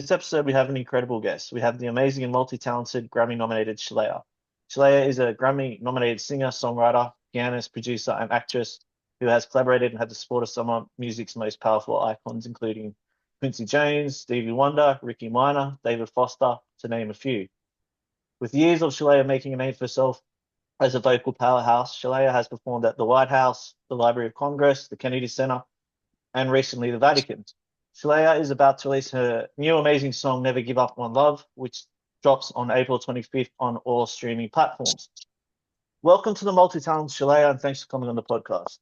This episode, we have an incredible guest. We have the amazing and multi-talented Grammy-nominated Sheléa. Sheléa is a Grammy-nominated singer, songwriter, pianist, producer, and actress who has collaborated and had the support of some of music's most powerful icons, including Quincy Jones, Stevie Wonder, Rickey Minor, David Foster, to name a few. With years of Sheléa making a name for herself as a vocal powerhouse, Sheléa has performed at the White House, the Library of Congress, the Kennedy Center, and recently the Vatican. Sheléa is about to release her new amazing song, Never Give Up on Love, which drops on April 25th on all streaming platforms. Welcome to the multi-talented Sheléa, and thanks for coming on the podcast.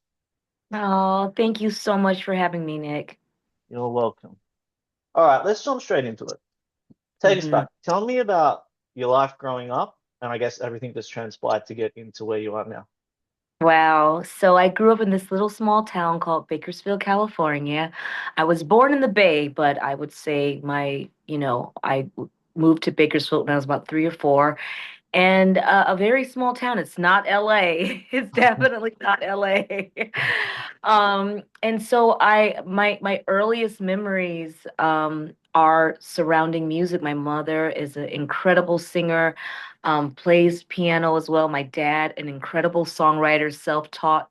Oh, thank you so much for having me, Nick. You're welcome. All right, let's jump straight into it. Take us hmm back. Tell me about your life growing up, and I guess everything that's transpired to get into where you are now. Wow. So I grew up in this little small town called Bakersfield, California. I was born in the Bay, but I would say moved to Bakersfield when I was about 3 or 4. And a very small town. It's not LA. It's definitely not LA. And so my earliest memories are surrounding music. My mother is an incredible singer, plays piano as well. My dad, an incredible songwriter, self-taught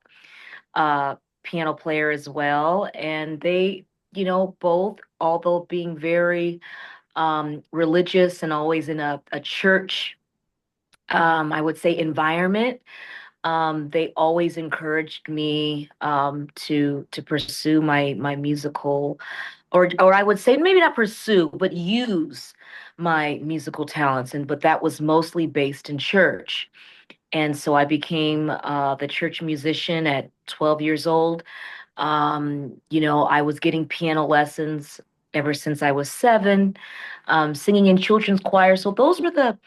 uh, piano player as well. And they, both, although being very religious and always in a church I would say environment. They always encouraged me to pursue my musical, or I would say maybe not pursue, but use my musical talents. But that was mostly based in church. And so I became the church musician at 12 years old. I was getting piano lessons ever since I was 7, singing in children's choir. So those were the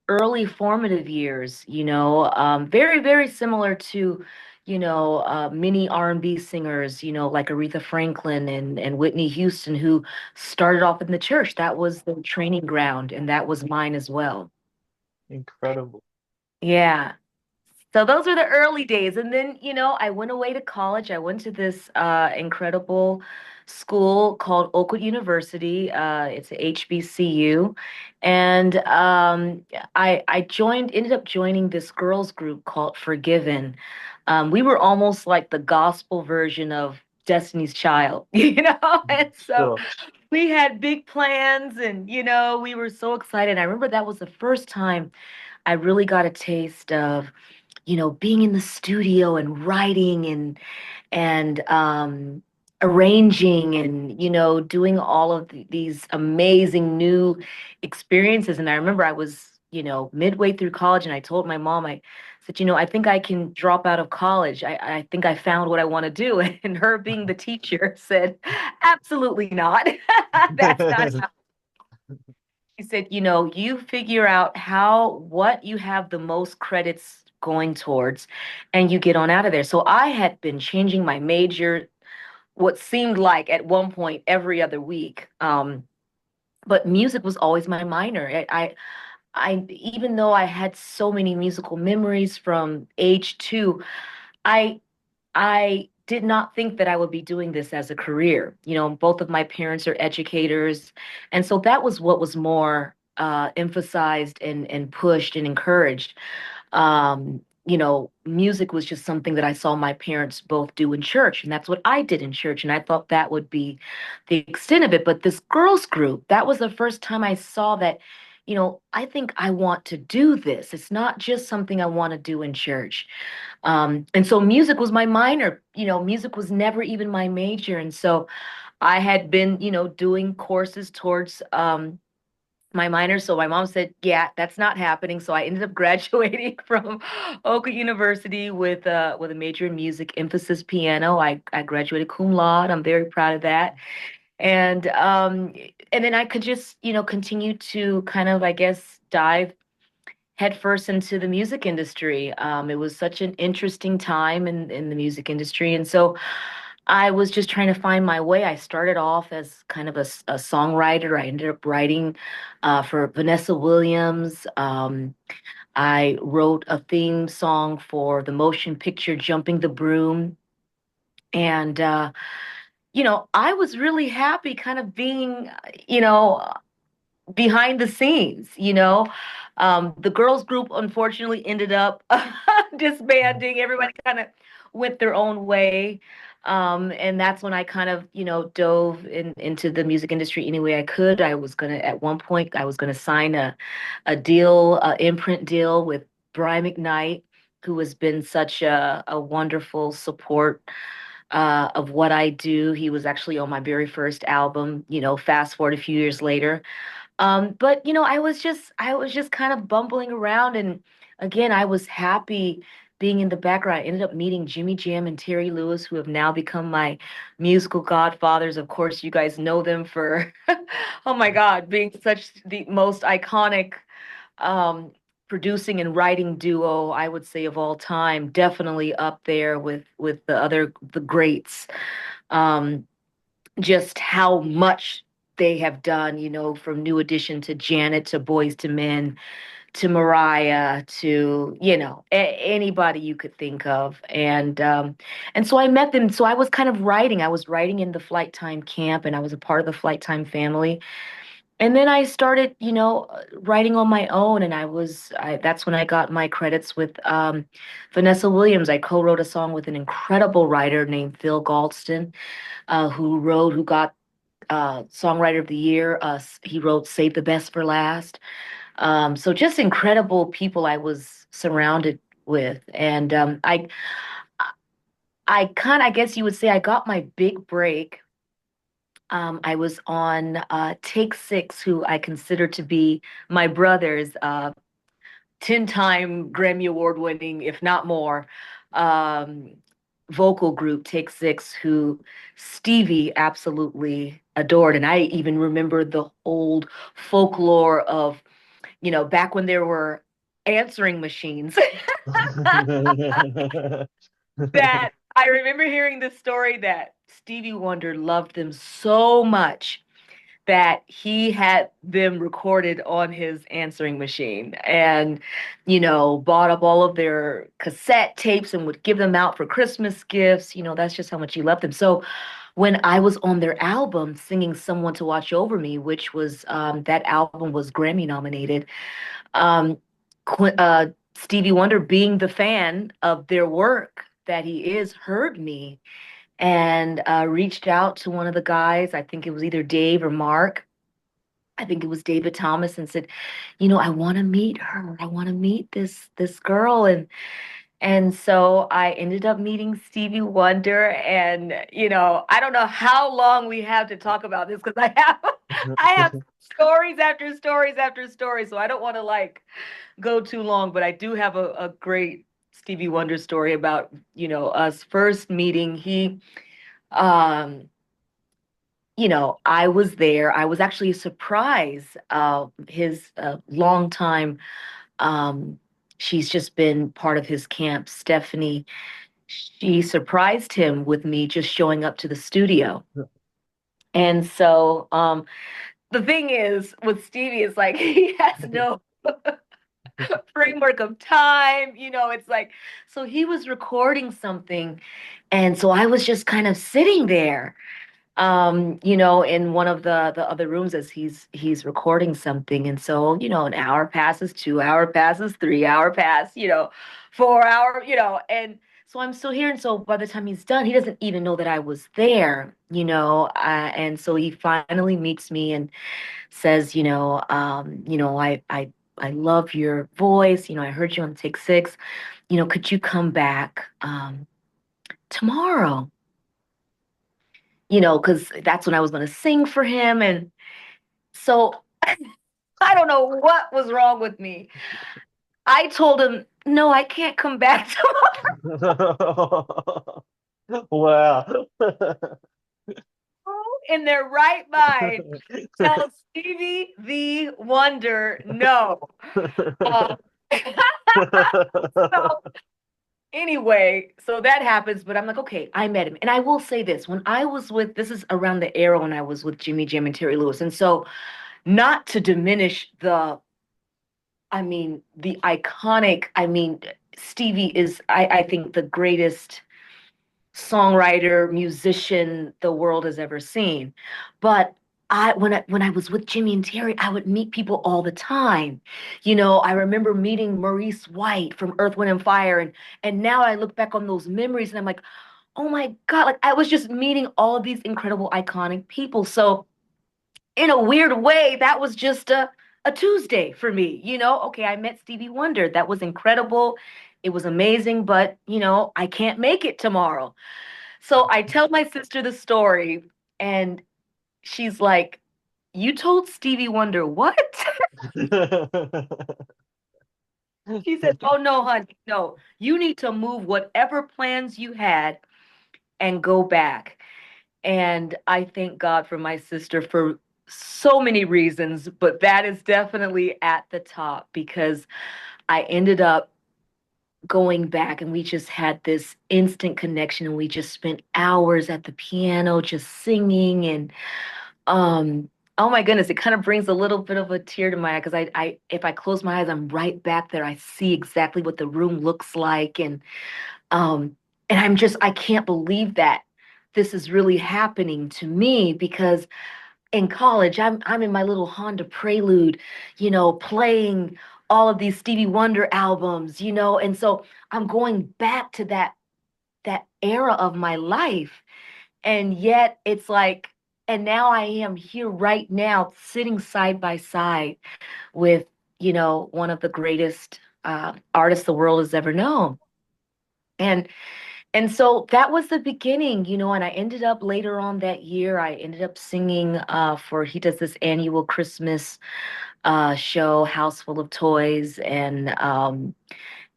early formative years, very, very similar to, many R&B singers, like Aretha Franklin and Whitney Houston, who started off in the church. That was their training ground, and that was mine as well. Incredible. Yeah. So those were the early days. And then, I went away to college. I went to this incredible school called Oakwood University. It's a HBCU. And ended up joining this girls group called Forgiven. We were almost like the gospel version of Destiny's Child, And so Sure. we had big plans and, we were so excited. I remember that was the first time I really got a taste of being in the studio and writing and arranging and doing all of these amazing new experiences. And I remember I was midway through college, and I told my mom, I said, I think I can drop out of college. I think I found what I want to do. And her, being the teacher, said, absolutely not. That's not how. He said, you figure out what you have the most credits going towards, and you get on out of there. So I had been changing my major, what seemed like at one point every other week. But music was always my minor. Even though I had so many musical memories from age 2, I I did not think that I would be doing this as a career. Both of my parents are educators. And so that was what was more emphasized and pushed and encouraged. Music was just something that I saw my parents both do in church, and that's what I did in church. And I thought that would be the extent of it. But this girls group, that was the first time I saw that, I think I want to do this. It's not just something I want to do in church. And so music was my minor. Music was never even my major. And so I had been, doing courses towards my minor. So my mom said, yeah, that's not happening. So I ended up graduating from Oakland University with a major in music, emphasis piano. I graduated cum laude. I'm very proud of that. And and then I could just, continue to kind of, I guess, dive headfirst into the music industry. It was such an interesting time in the music industry. And so I was just trying to find my way. I started off as kind of a songwriter. I ended up writing for Vanessa Williams. I wrote a theme song for the motion picture Jumping the Broom. And I was really happy kind of being, you know, behind the scenes, the girls group unfortunately ended up disbanding. Everybody kind of went their own way. And that's when I kind of, dove into the music industry any way I could. At one point, I was gonna sign a deal, imprint deal with Brian McKnight, who has been such a wonderful support of what I do. He was actually on my very first album, fast forward a few years later. But I was just kind of bumbling around, and again, I was happy being in the background. I ended up meeting Jimmy Jam and Terry Lewis, who have now become my musical godfathers. Of course, you guys know them for, oh my God, being such the most iconic um, producing and writing duo, I would say, of all time. Definitely up there with the greats. Um, just how much they have done, from New Edition to Janet to Boys to Men to Mariah to, anybody you could think of. And so I met them. So I was kind of writing. I was writing in the Flight Time camp, and I was a part of the Flight Time family. And then I started, writing on my own, and that's when I got my credits with Vanessa Williams. I co-wrote a song with an incredible writer named Phil Galdston, who got Songwriter of the Year. He wrote Save the Best for Last. So just incredible people I was surrounded with. And I I guess you would say I got my big break. I was on Take Six, who I consider to be my brothers, 10-time Grammy Award winning, if not more, um, vocal group, Take Six, who Stevie absolutely adored. And I even remember the old folklore of, back when there were answering machines. That I remember hearing this story that Stevie Wonder loved them so much that he had them recorded on his answering machine and, bought up all of their cassette tapes and would give them out for Christmas gifts. That's just how much he loved them. So when I was on their album singing Someone to Watch Over Me, which was that album was Grammy nominated, um, Stevie Wonder, being the fan of their work that he is, heard me and reached out to one of the guys. I think it was either Dave or Mark. I think it was David Thomas, and said, I want to meet her. I want to meet this girl. And so I ended up meeting Stevie Wonder. And I don't know how long we have to talk about this because I have stories after stories after stories. So I don't want to like go too long, but I do have a great Stevie Wonder story about, us first meeting. Um, I was there. I was actually a surprise. His longtime, um, she's just been part of his camp, Stephanie. She surprised him with me just showing up to the studio. And so the thing is with Stevie is like he has no framework of time. It's like, so he was recording something. And so I was just kind of sitting there, in one of the other rooms as he's recording something. And so, an hour passes, 2 hour passes, 3 hour pass, 4 hour, and so I'm still here. And so by the time he's done, he doesn't even know that I was there, and so he finally meets me and says, I love your voice. I heard you on Take Six. Could you come back tomorrow? Because that's when I was going to sing for him. And so I don't know what was wrong with me. I told him, no, I can't come back Wow. tomorrow. In their right mind, tell Stevie the Wonder no. Uh, so anyway, so that happens, but I'm like, okay, I met him. And I will say this, this is around the era when I was with Jimmy Jam and Terry Lewis. And so not to diminish the iconic, Stevie is, I think, the greatest songwriter, musician the world has ever seen. But when I was with Jimmy and Terry, I would meet people all the time. I remember meeting Maurice White from Earth, Wind and Fire, and now I look back on those memories and I'm like, oh my God, like I was just meeting all of these incredible, iconic people. So in a weird way, that was just a Tuesday for me. Okay, I met Stevie Wonder. That was incredible. It was amazing, but I can't make it tomorrow. So I tell my sister the story, and she's like, "You told Stevie Wonder what?" She said, "Oh no, honey, no. You need to move whatever plans you had and go back." And I thank God for my sister for so many reasons, but that is definitely at the top because I ended up going back and we just had this instant connection and we just spent hours at the piano just singing and oh my goodness, it kind of brings a little bit of a tear to my eye because I if I close my eyes, I'm right back there. I see exactly what the room looks like um I can't believe that this is really happening to me because in college I'm in my little Honda Prelude, playing all of these Stevie Wonder albums, and so I'm going back to that era of my life. And yet it's like, and now I am here right now, sitting side by side with, one of the greatest artists the world has ever known. And and so that was the beginning, and I ended up later on that year, I ended up singing for he does this annual Christmas show, House Full of Toys, and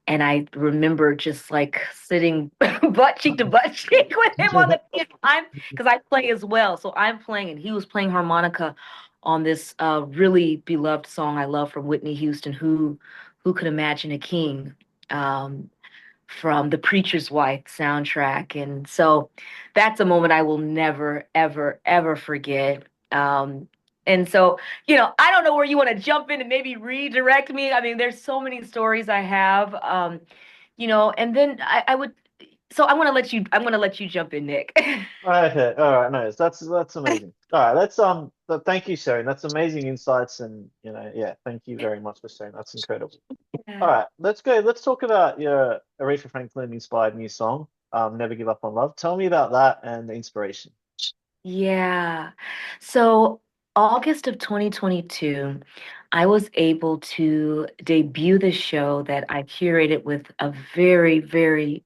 I remember just like sitting butt cheek with him on the piano. Because I play as well. So I'm playing and he was playing harmonica on this really beloved song I love from Whitney Houston, Who Could Imagine a King? Um, from the Preacher's Wife soundtrack. And so that's a moment I will never, ever, ever forget. And so, I don't know where you want to jump in and maybe redirect me. I mean, there's so many stories I have. And then I would, so I'm gonna let you jump in, Nick. Okay, all right, nice. That's amazing. All right, but thank you, sharing. That's amazing insights, and yeah, thank you very much for sharing. That's incredible. All right, let's go. Let's talk about your Aretha Franklin inspired new song, "Never Give Up on Love." Tell me about that and the inspiration. Yeah. So August of 2022, I was able to debut the show that I curated with a very, very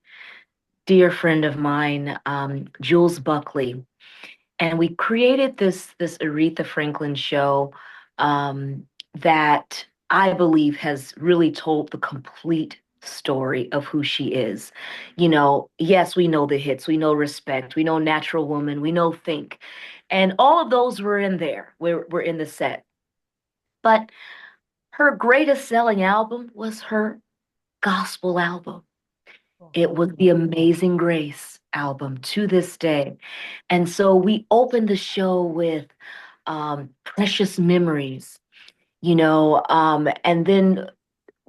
dear friend of mine, Jules Buckley. And we created this Aretha Franklin show that I believe has really told the complete story of who she is. Yes, we know the hits, we know Respect, we know Natural Woman, we know Think, and all of those were in there. We're in the set. But her greatest selling album was her gospel album. It was the Amazing Grace album to this day. And so we opened the show with Precious Memories, and then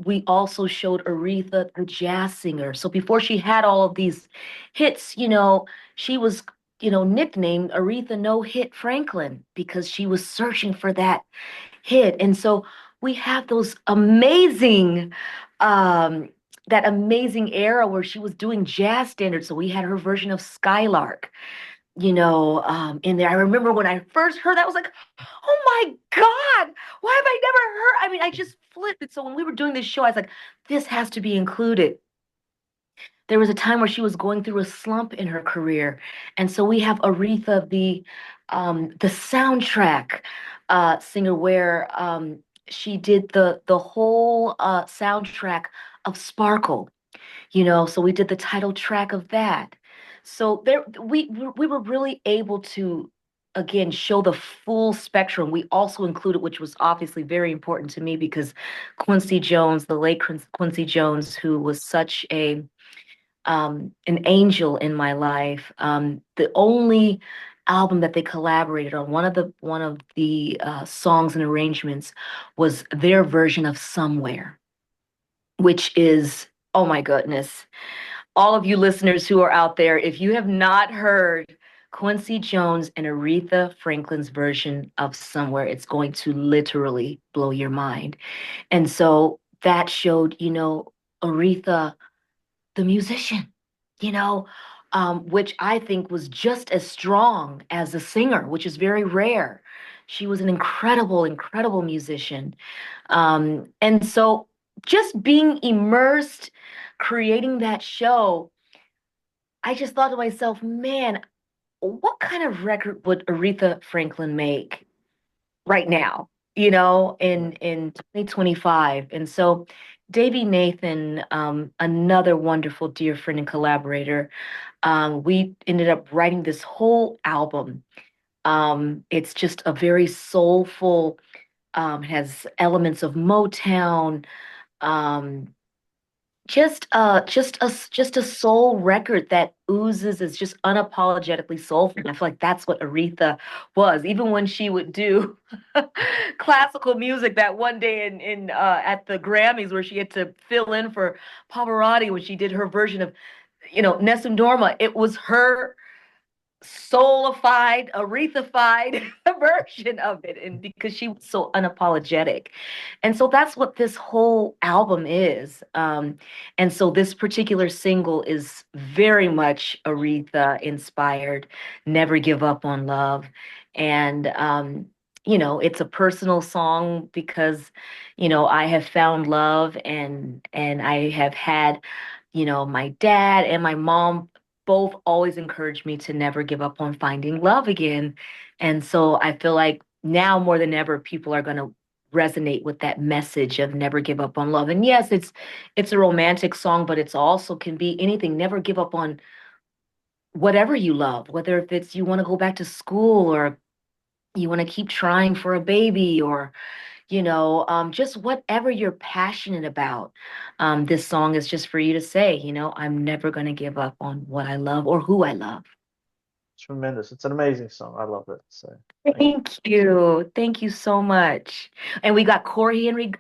we also showed Aretha, the jazz singer. So before she had all of these hits, she was, nicknamed Aretha No Hit Franklin because she was searching for that hit. And so we have those um, that amazing era where she was doing jazz standards. So we had her version of Skylark, in there. I remember when I first heard that, I was like, oh my God, why have I never heard? I mean, I just flipped it. So when we were doing this show, I was like, this has to be included. There was a time where she was going through a slump in her career. And so we have Aretha, the soundtrack singer, where she did the whole soundtrack of Sparkle, so we did the title track of that. So there we were really able to again show the full spectrum. We also included, which was obviously very important to me because Quincy Jones, the late Quincy Jones, who was such an angel in my life. The only album that they collaborated on, one of the songs and arrangements was their version of Somewhere, which is, oh my goodness, all of you listeners who are out there, if you have not heard Quincy Jones and Aretha Franklin's version of Somewhere. It's going to literally blow your mind. And so that showed, Aretha, the musician, you know, which I think was just as strong as a singer, which is very rare. She was an incredible, incredible musician. And so just being immersed, creating that show, I just thought to myself, man, what kind of record would Aretha Franklin make right now, in 2025? And so Davey Nathan, another wonderful dear friend and collaborator, we ended up writing this whole album. It's just a very soulful, has elements of Motown, um, just a soul record that oozes is just unapologetically soulful. And I feel like that's what Aretha was, even when she would do classical music. That one day in at the Grammys where she had to fill in for Pavarotti when she did her version of, Nessun Dorma, it was her soulified, Aretha-fied version of it, and because she was so unapologetic. And so that's what this whole album is. And so this particular single is very much Aretha inspired, Never Give Up on Love. And it's a personal song because, I have found love, and I have had, my dad and my mom both always encouraged me to never give up on finding love again. And so I feel like now more than ever, people are going to resonate with that message of never give up on love. And yes, it's a romantic song, but it's also can be anything. Never give up on whatever you love, whether if it's you want to go back to school, or you want to keep trying for a baby, or just whatever you're passionate about. This song is just for you to say, I'm never going to give up on what I love or who I love. Tremendous. It's an amazing song. I love it. So thank you. Thank you. Thank you so much. And we got Corey Henry,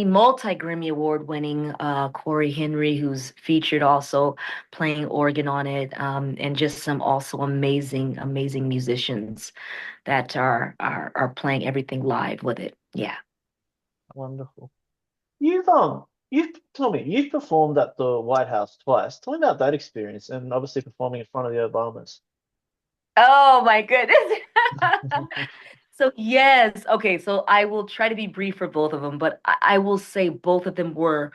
multi-Grammy award winning Corey Henry, who's featured also playing organ on it, and just some also amazing, amazing musicians that are playing everything live with it. Yeah. Wonderful. You've told me you've performed at the White House twice. Tell me about that experience and obviously performing in front of the Obamas. Oh my goodness. So yes, okay, so I will try to be brief for both of them, but I will say both of them were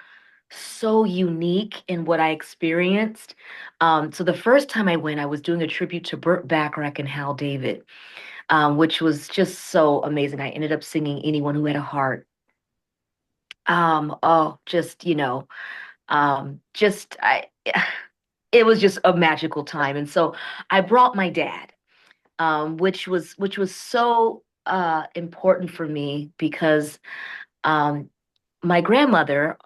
so unique in what I experienced. So the first time I went, I was doing a tribute to Burt Bacharach and Hal David, which was just so amazing. I ended up singing Anyone Who Had a Heart. Oh, just it was just a magical time. And so I brought my dad, which was so important for me because my grandmother,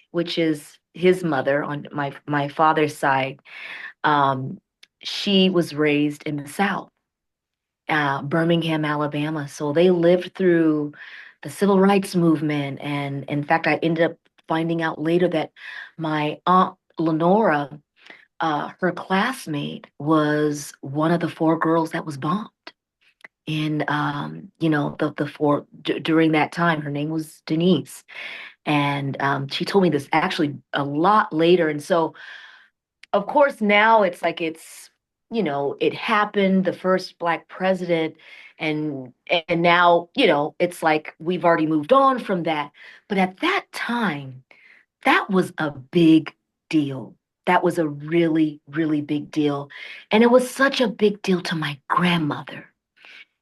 which is his mother on my father's side, um, she was raised in the South, Birmingham, Alabama. So they lived through the civil rights movement, and in fact, I ended up finding out later that my aunt Lenora, her classmate, was one of the four girls that was bombed in the four during that time. Her name was Denise, and she told me this actually a lot later. And so of course now it's like it happened, the first black president, and now it's like we've already moved on from that. But at that time, that was a big deal. That was a really, really big deal. And it was such a big deal to my grandmother,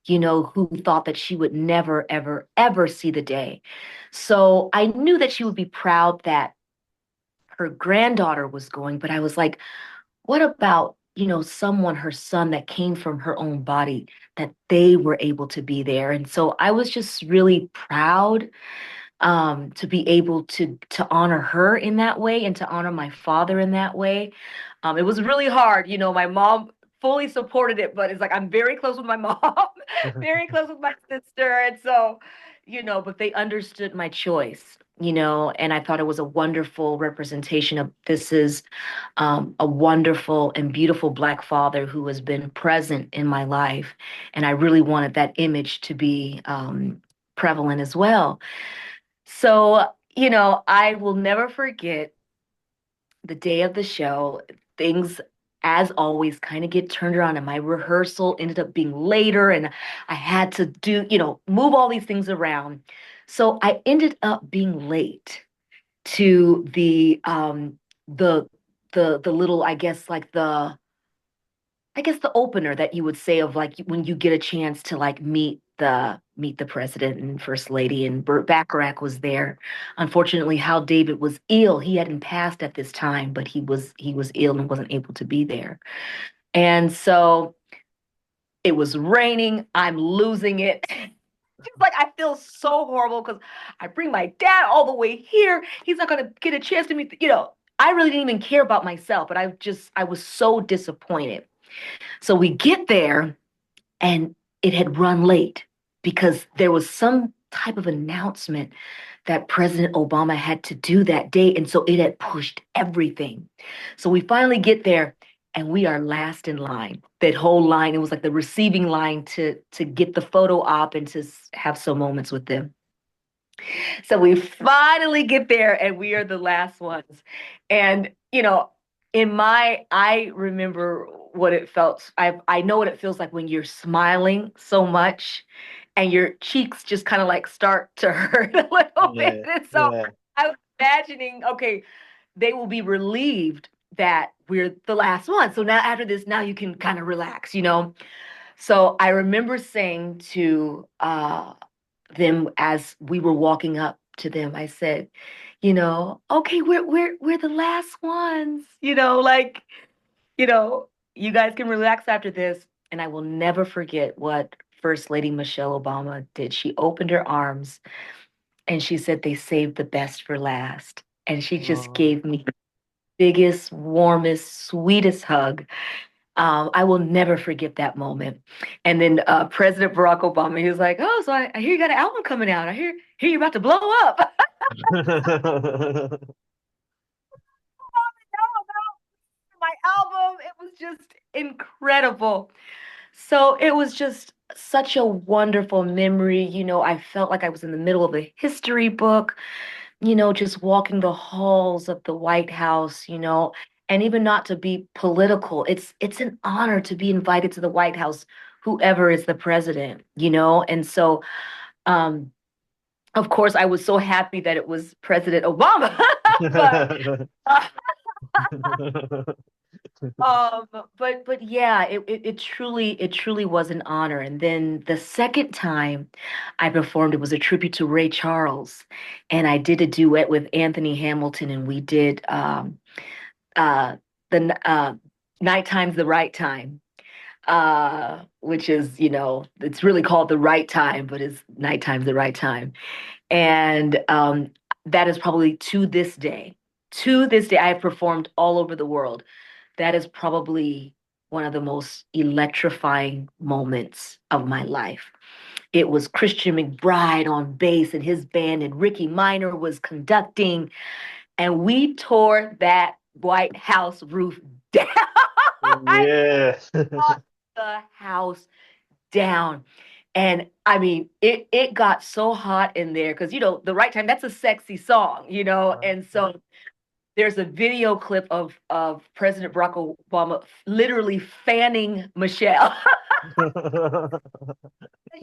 who thought that she would never, ever, ever see the day. So I knew that she would be proud that her granddaughter was going, but I was like, what about, someone, her son that came from her own body, that they were able to be there? And so I was just really proud to be able to honor her in that way and to honor my father in that way. It was really hard. My mom fully supported it, but it's like I'm very close with my mom, very close with my sister. And so, but they understood my choice, and I thought it was a wonderful representation of this is a wonderful and beautiful Black father who has been present in my life. And I really wanted that image to be prevalent as well. So, I will never forget the day of the show. Things, as always, kind of get turned around, and my rehearsal ended up being later, and I had to do, move all these things around. So I ended up being late to the the little, I guess the opener that you would say of like when you get a chance to like meet the president and first lady, and Burt Bacharach was there. Unfortunately, Hal David was ill. He hadn't passed at this time, but he was ill and wasn't able to be there. And so it was raining. I'm losing it. Just like I feel so horrible because I bring my dad all the way here. He's not gonna get a chance to meet. I really didn't even care about myself, but I was so disappointed. So we get there and it had run late because there was some type of announcement that President Obama had to do that day. And so it had pushed everything. So we finally get there and we are last in line. That whole line, it was like the receiving line to get the photo op and to have some moments with them. So we finally get there and we are the last ones. And, I remember what it felt. I know what it feels like when you're smiling so much and your cheeks just kind of like start to hurt a little bit. Yeah, And so yeah. I was imagining, okay, they will be relieved that we're the last one. So now after this, now you can kind of relax. So I remember saying to them as we were walking up to them, I said, okay, we're the last ones, like, you know, you guys can relax after this. And I will never forget what First Lady Michelle Obama did. She opened her arms and she said they saved the best for last. And she just Oh. gave me the biggest, warmest, sweetest hug. I will never forget that moment. And then President Barack Obama, he was like, "Oh, so I hear you got an album coming out. I hear you're about to blow up." My album, it was just incredible. So it was just such a wonderful memory. I felt like I was in the middle of a history book, just walking the halls of the White House, and even not to be political. It's an honor to be invited to the White House, whoever is the president. And so um of course I was so happy that it was President Obama. but uh, um but yeah, it truly was an honor. And then the second time I performed, it was a tribute to Ray Charles, and I did a duet with Anthony Hamilton, and we did uh the Nighttime's the Right Time, which is, it's really called The Right Time, but it's Nighttime's the Right Time. And that is probably to this day I have performed all over the world. That is probably one of the most electrifying moments of my life. It was Christian McBride on bass and his band, and Rickey Minor was conducting, and we tore that White House roof down. I Yeah. tore the house down. And I mean, it got so hot in there because, The Right Time, that's a sexy song. And so there's a video clip of President Barack Obama literally fanning Michelle.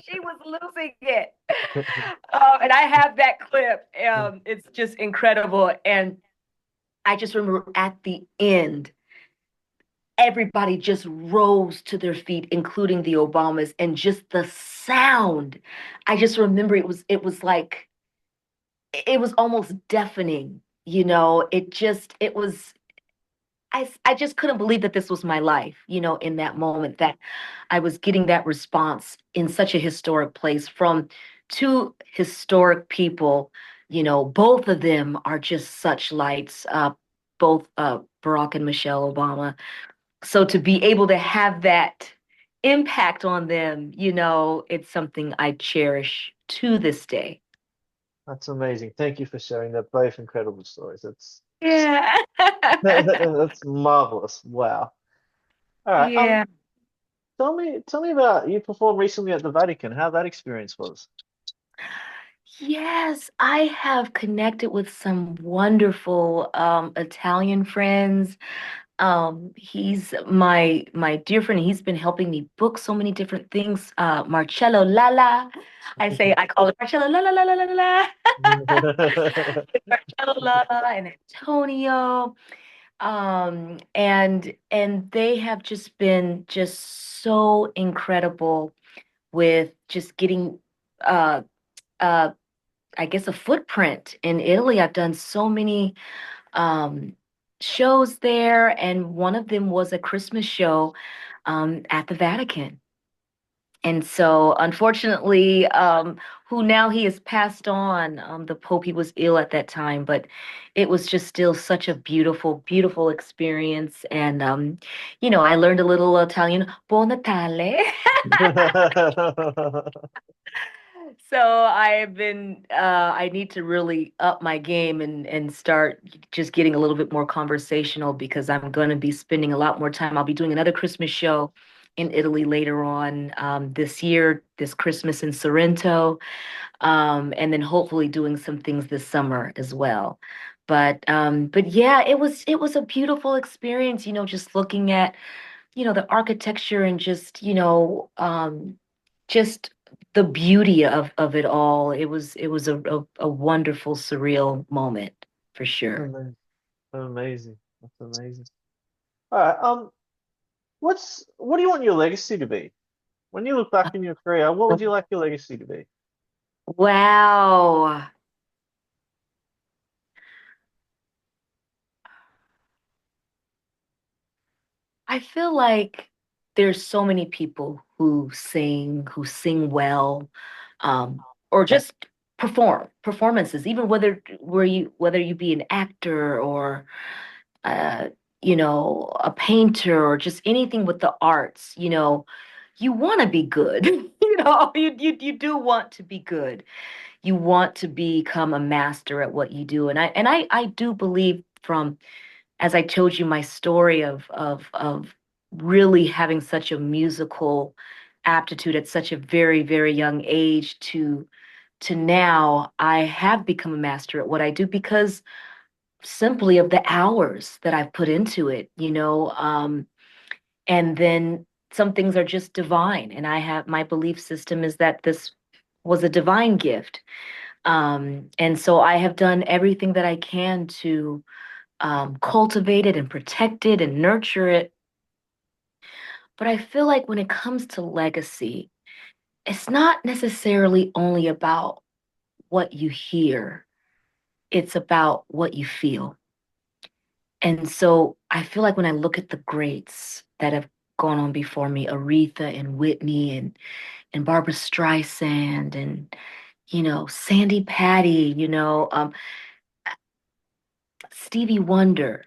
She was losing it. And I have that clip. It's just incredible. And I just remember at the end, everybody just rose to their feet, including the Obamas, and just the sound. I just remember it was like it was almost deafening. I just couldn't believe that this was my life, in that moment, that I was getting that response in such a historic place from two historic people. Both of them are just such lights, both Barack and Michelle Obama. So to be able to have that impact on them, it's something I cherish to this day. That's amazing. Thank you for sharing that. Both incredible stories. That's Yeah. that's marvelous. Wow. All right. Yeah. Tell me about you performed recently at the Vatican. How that experience was. Yes, I have connected with some wonderful Italian friends. He's my dear friend. He's been helping me book so many different things. Marcello Lala. I call it Marcello la la la la la la la. Marcello Lala and Antonio. And they have just been just so incredible with just getting uh uh I guess a footprint in Italy. I've done so many um, shows there, and one of them was a Christmas show at the Vatican. And so, unfortunately, who now he has passed on, the Pope, he was ill at that time, but it was just still such a beautiful, beautiful experience. And, I learned a little Italian, Buon Natale. So I need to really up my game and start just getting a little bit more conversational because I'm going to be spending a lot more time. I'll be doing another Christmas show in Italy later on this year, this Christmas in Sorrento, and then hopefully doing some things this summer as well. But yeah, it was a beautiful experience, just looking at the architecture and just the beauty of it all. It was a wonderful, surreal moment for sure. Amazing. Amazing. That's amazing. All right. What do you want your legacy to be? When you look back in your career, what would you like your legacy to be? Wow. I feel like there's so many people who sing well, or just performances, even whether you be an actor or uh, a painter or just anything with the arts, you want to be good. You do want to be good. You want to become a master at what you do. And I do believe from, as I told you, my story of really having such a musical aptitude at such a very, very young age to now I have become a master at what I do because simply of the hours that I've put into it, and then some things are just divine. And I have my belief system is that this was a divine gift. And so I have done everything that I can to cultivate it and protect it and nurture it. But I feel like when it comes to legacy, it's not necessarily only about what you hear, it's about what you feel. And so I feel like when I look at the greats that have gone on before me, Aretha and Whitney and Barbara Streisand and Sandy Patty, Stevie Wonder,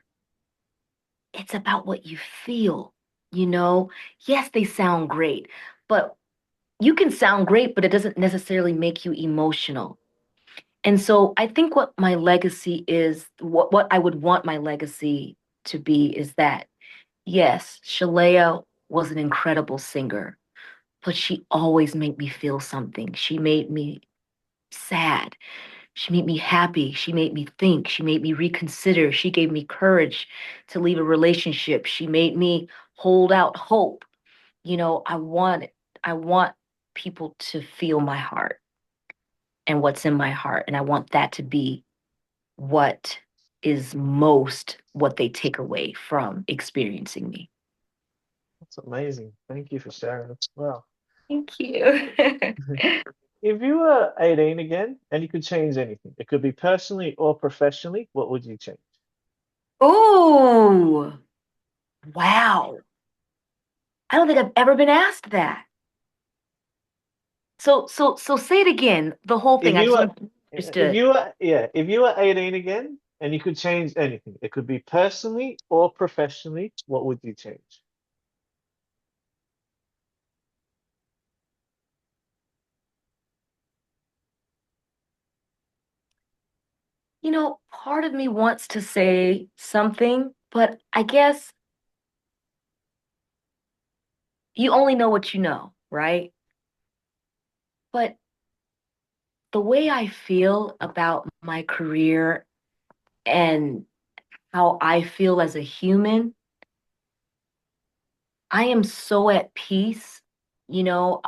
it's about what you feel, you know? Yes, they sound great, but you can sound great, but it doesn't necessarily make you emotional. And so I think what my legacy is, what I would want my legacy to be is that yes, Sheléa was an incredible singer, but she always made me feel something. She made me sad. She made me happy. She made me think. She made me reconsider. She gave me courage to leave a relationship. She made me hold out hope. I want people to feel my heart and what's in my heart. And I want that to be what is most what they take away from experiencing me. That's amazing. Thank you for sharing. Wow. Thank you. If you were 18 again and you could change anything, it could be personally or professionally, what would you change? Oh, wow. I don't think I've ever been asked that. So say it again, the whole If thing. I you just were, want to be if understood. you were, yeah, if you were 18 again and you could change anything, it could be personally or professionally, what would you change? Part of me wants to say something, but I guess you only know what you know, right? But the way I feel about my career and how I feel as a human, I am so at peace. You know,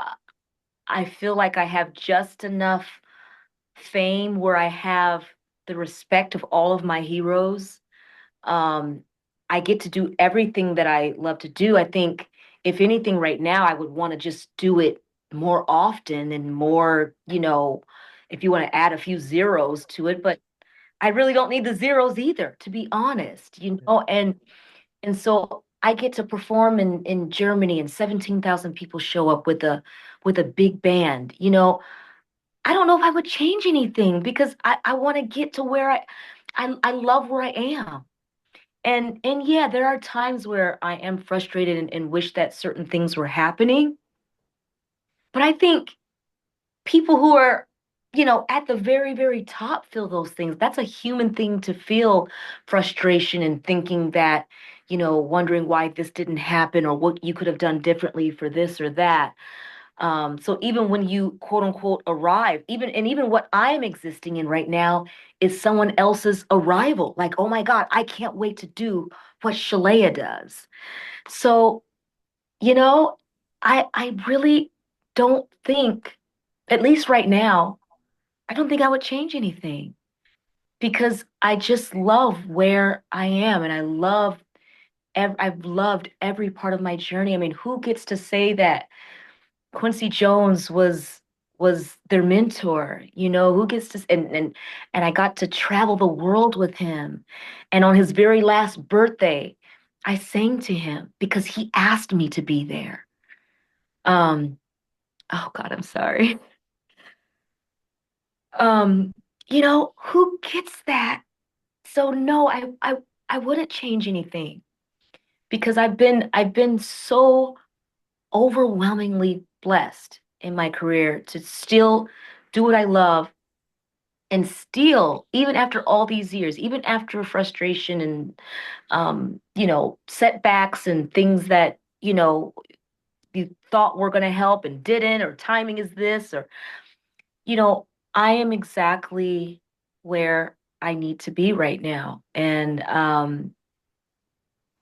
I feel like I have just enough fame where I have the respect of all of my heroes. Um, I get to do everything that I love to do. I think, if anything, right now, I would want to just do it more often and more, if you want to add a few zeros to it, but I really don't need the zeros either, to be honest, Yeah, and so I get to perform in Germany and 17,000 people show up with a big band. I don't know if I would change anything because I want to get to where I love where I am. And yeah, there are times where I am frustrated and wish that certain things were happening. But I think people who are, at the very, very top feel those things. That's a human thing to feel frustration and thinking that, wondering why this didn't happen or what you could have done differently for this or that. So even when you quote unquote arrive, even what I'm existing in right now is someone else's arrival. Like, oh my God, I can't wait to do what Sheléa does. So, you know, I really don't think, at least right now, I don't think I would change anything because I just love where I am and I've loved every part of my journey. I mean, who gets to say that Quincy Jones was their mentor? Who gets to and I got to travel the world with him. And on his very last birthday, I sang to him because he asked me to be there. Um, oh God, I'm sorry. Um, who gets that? So no, I wouldn't change anything because I've been so overwhelmingly blessed in my career to still do what I love and still, even after all these years, even after frustration and setbacks and things that, you thought were going to help and didn't, or timing is this, or, you know, I am exactly where I need to be right now. And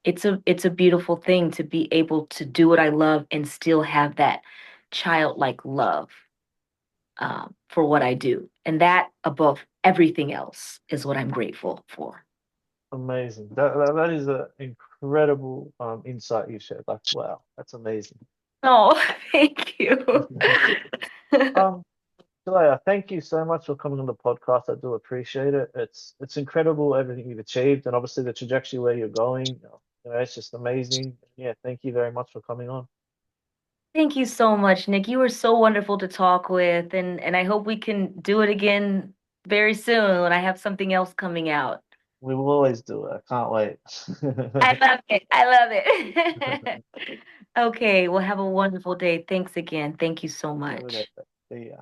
it's a beautiful thing to be able to do what I love and still have that childlike love for what I do. And that above everything else is what I'm grateful for. amazing. That is an incredible insight you shared. Like, wow, that's amazing. Oh, thank you. Um, Sheléa, thank you so much for coming on the podcast. I do appreciate it. It's incredible everything you've achieved, and obviously the trajectory where you're going. It's just amazing. Yeah, thank you very much for coming on. Thank you so much, Nick. You were so wonderful to talk with, and I hope we can do it again very soon when I have something else coming out. We will always do it. I can't wait. I love it. I love it. Okay, well, have a wonderful day. Thanks again. Thank you so Have a good much. day. See ya.